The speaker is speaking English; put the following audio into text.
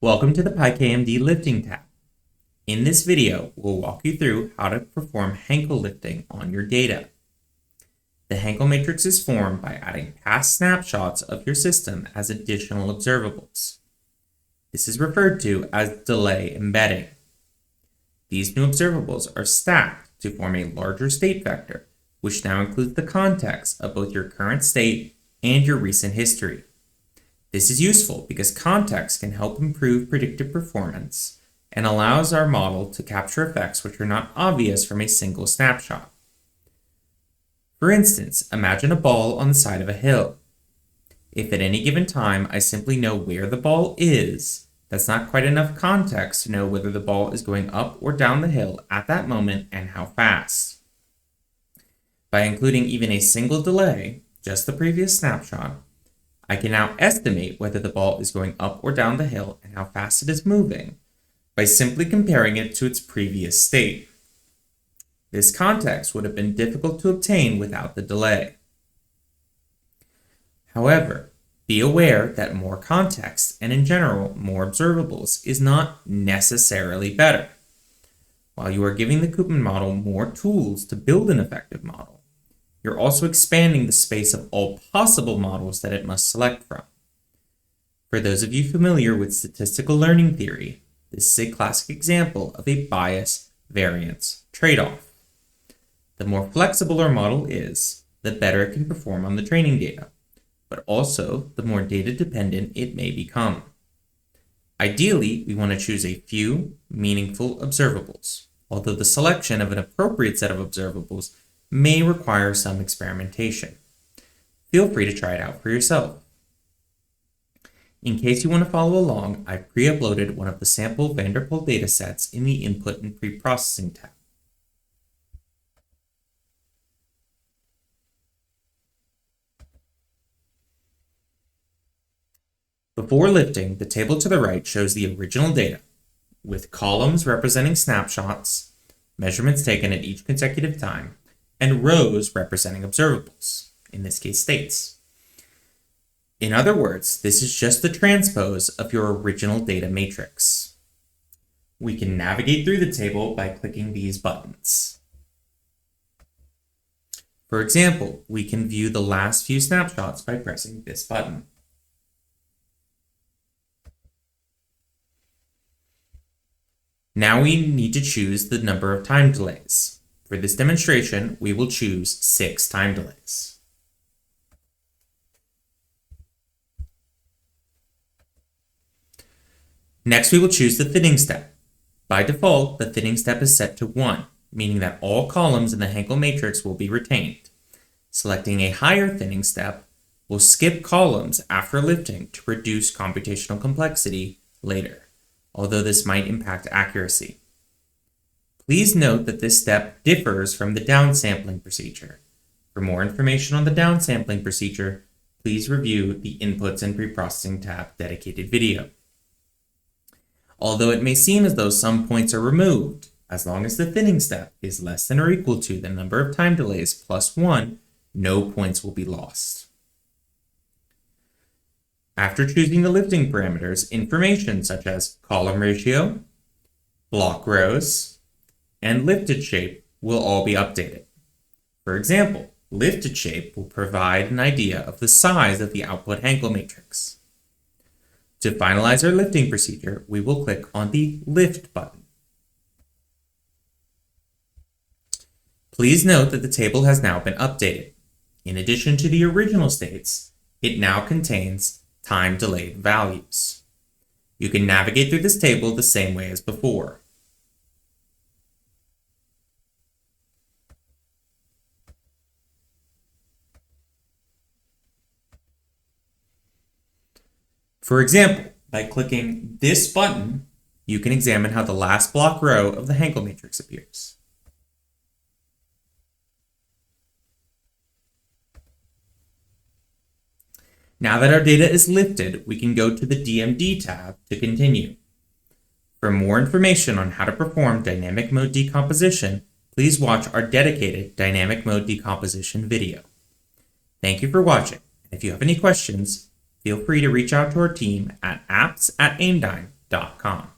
Welcome to the PyKMD lifting tab. In this video, we'll walk you through how to perform Hankel lifting on your data. The Hankel matrix is formed by adding past snapshots of your system as additional observables. This is referred to as delay embedding. These new observables are stacked to form a larger state vector, which now includes the context of both your current state and your recent history. This is useful because context can help improve predictive performance and allows our model to capture effects which are not obvious from a single snapshot. For instance, imagine a ball on the side of a hill. If at any given time I simply know where the ball is, that's not quite enough context to know whether the ball is going up or down the hill at that moment and how fast. By including even a single delay, just the previous snapshot, I can now estimate whether the ball is going up or down the hill and how fast it is moving by simply comparing it to its previous state. This context would have been difficult to obtain without the delay. However, be aware that more context and in general more observables is not necessarily better. While you are giving the Koopman model more tools to build an effective model, you're also expanding the space of all possible models that it must select from. For those of you familiar with statistical learning theory, this is a classic example of a bias-variance trade-off. The more flexible our model is, the better it can perform on the training data, but also the more data-dependent it may become. Ideally, we want to choose a few meaningful observables, although the selection of an appropriate set of observables may require some experimentation. Feel free to try it out for yourself. In case you want to follow along, I've pre-uploaded one of the sample van der Pol datasets in the Input and Pre-Processing tab. Before lifting, the table to the right shows the original data, with columns representing snapshots, measurements taken at each consecutive time, and rows representing observables, in this case states. In other words, this is just the transpose of your original data matrix. We can navigate through the table by clicking these buttons. For example, we can view the last few snapshots by pressing this button. Now we need to choose the number of time delays. For this demonstration, we will choose 6 time delays. Next, we will choose the thinning step. By default, the thinning step is set to 1, meaning that all columns in the Hankel matrix will be retained. Selecting a higher thinning step will skip columns after lifting to reduce computational complexity later, although this might impact accuracy. Please note that this step differs from the downsampling procedure. For more information on the downsampling procedure, please review the Inputs and Preprocessing tab dedicated video. Although it may seem as though some points are removed, as long as the thinning step is less than or equal to the number of time delays plus 1, no points will be lost. After choosing the lifting parameters, information such as column ratio, block rows, and lifted shape will all be updated. For example, lifted shape will provide an idea of the size of the output Hankel matrix. To finalize our lifting procedure, we will click on the Lift button. Please note that the table has now been updated. In addition to the original states, it now contains time delayed values. You can navigate through this table the same way as before. For example, by clicking this button, you can examine how the last block row of the Hankel matrix appears. Now that our data is lifted, we can go to the DMD tab to continue. For more information on how to perform dynamic mode decomposition, please watch our dedicated dynamic mode decomposition video. Thank you for watching. If you have any questions, feel free to reach out to our team at apps@aimdyne.com. paving.com.